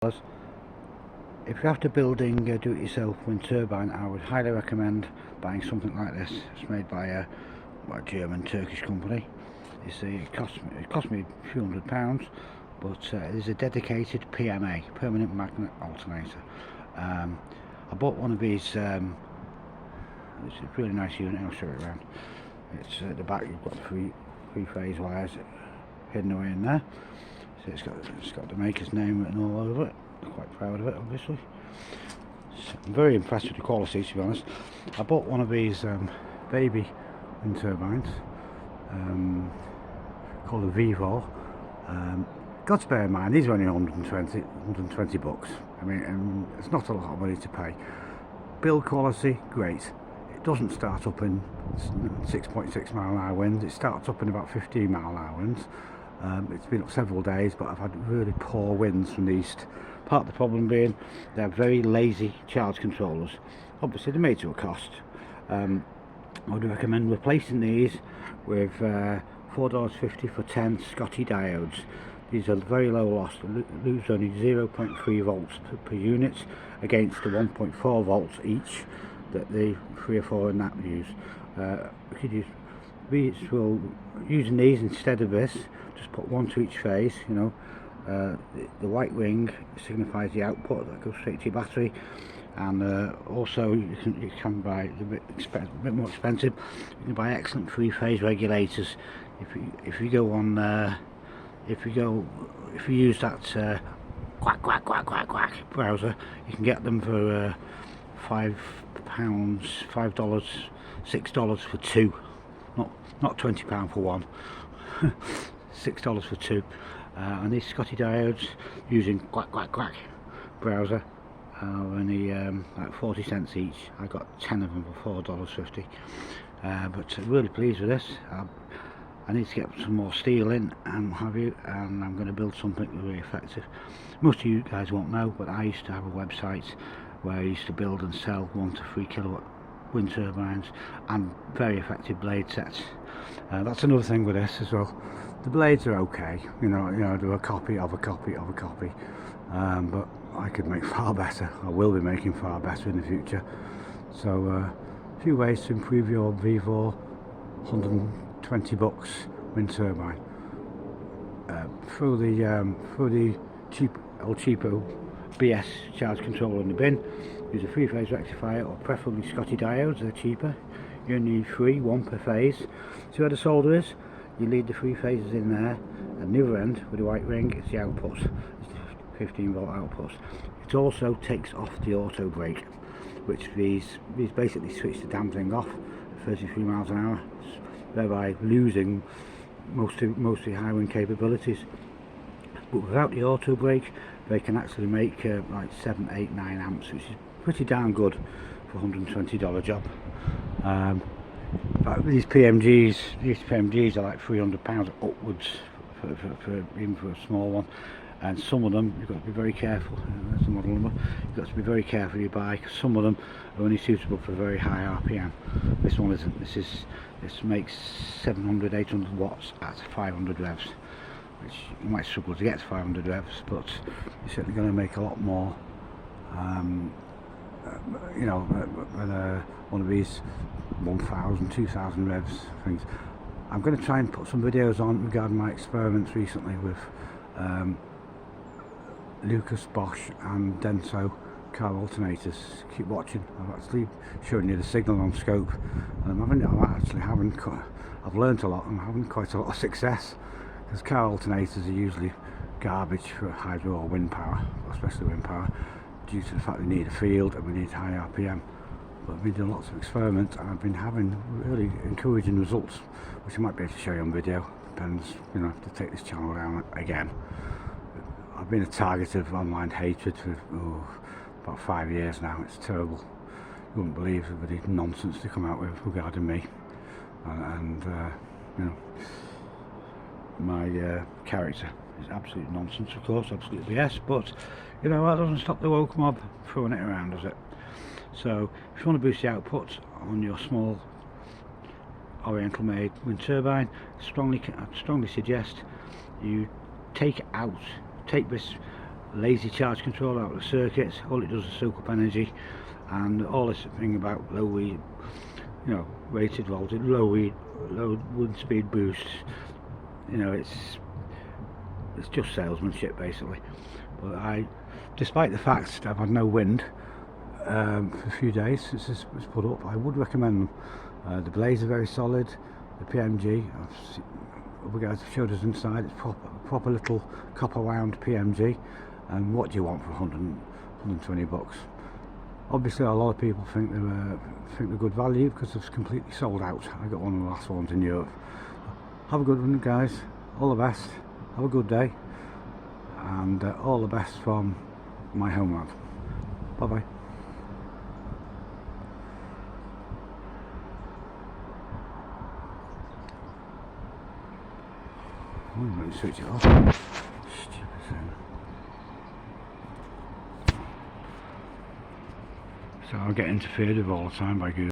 If you're after building a do-it-yourself wind turbine, I would highly recommend buying something like this. It's made by a German-Turkish company. It cost me a few £100, but it is a dedicated PMA, permanent magnet alternator. I bought one of these. It's a really nice unit. I'll show it around. It's at the back. You've got three-phase wires hidden away in there. So it's got the maker's name written all over it. I'm quite proud of it, obviously. So I'm very impressed with the quality, to be honest. I bought one of these baby wind turbines called a Vivo. Got to bear in mind, these are only 120 bucks. I mean, it's not a lot of money to pay. Build quality, great. It doesn't start up in 6.6 mile an hour winds. It starts up in about 15 mile an hour winds. It's been up several days, but I've had really poor winds from the east. Part of the problem being they're very lazy charge controllers. Obviously they're made to a cost. I would recommend replacing these with $4.50 for 10 Scotty diodes. These are very low loss, they lose only 0.3 volts per unit against the 1.4 volts each that the 3 or 4 in that use. Using these instead of this, just put one to each phase. You know, the white ring signifies the output that goes straight to your battery, and also you can buy a bit more expensive. You can buy excellent 3-phase regulators. If you use that quack browser, you can get them for £5, $6 for two. Not £20 for one. $6 for two. And these Scotty diodes using quack browser are only like 40 cents each. I got 10 of them for $4.50. But really pleased with this. I need to get some more steel in and what have you, and I'm going to build something really effective. Most of you guys won't know, but I used to have a website where I used to build and sell 1 to 3 kilowatt wind turbines and very effective blade sets. That's another thing with this as well. The blades are okay, you know, they're a copy of a copy of a copy, but I could make far better. I will be making far better in the future. So a few ways to improve your Vivo 120 bucks wind turbine. Throw the cheapo BS charge controller in the bin. Use a 3-phase rectifier, or preferably Scotty diodes. They're cheaper. You only need 3, 1 per phase. See where the solder is? You lead the 3 phases in there, and the other end with the white ring is the output. It's 15 volt output. It also takes off the auto brake, which these basically switch the damn thing off at 33 miles an hour, thereby losing most of the high wind capabilities. But without the auto brake, they can actually make like 7, 8, 9 amps, which is pretty darn good for a $120 job. But these PMGs are like £300 upwards even for a small one, and some of them you've got to be very careful. That's the model number. You've got to be very careful you buy, because some of them are only suitable for very high RPM. This one isn't. This makes 700, 800 watts at 500 revs, which you might struggle to get to 500 revs, but you're certainly going to make a lot more. You know, one of these 1,000, 2,000 revs things. I'm going to try and put some videos on regarding my experiments recently with Lucas, Bosch and Denso car alternators. Keep watching. I've actually shown you the signal on scope, and I've learnt a lot and I'm having quite a lot of success, because car alternators are usually garbage for hydro or wind power, especially wind power, due to the fact they need a field and we need high RPM. But I've been doing lots of experiments and I've been having really encouraging results, which I might be able to show you on video. Depends, you know, I have to take this channel down again. I've been a target of online hatred for about 5 years now. It's terrible. You wouldn't believe the nonsense they come out with regarding me, and you know, my character is absolute nonsense, of course, absolutely yes, but you know, that doesn't stop the woke mob throwing it around, does it? So if you want to boost the output on your small Oriental made wind turbine, I strongly suggest you take this lazy charge control out of the circuits. All it does is soak up energy, and all this thing about low rated voltage, low wind speed boosts, it's just salesmanship basically. But despite the fact that I've had no wind for a few days since this was put up, I would recommend them. The blades are very solid. The PMG, other guys have showed us inside, it's proper little copper wound PMG. And what do you want for 120 bucks? Obviously a lot of people think they're good value because it's completely sold out. I got one of the last ones in Europe. Have a good one, guys. All the best. Have a good day, and all the best from my homeland. Bye bye. Let me switch it off. Stupid thing. So I'll get interfered with all the time by Google.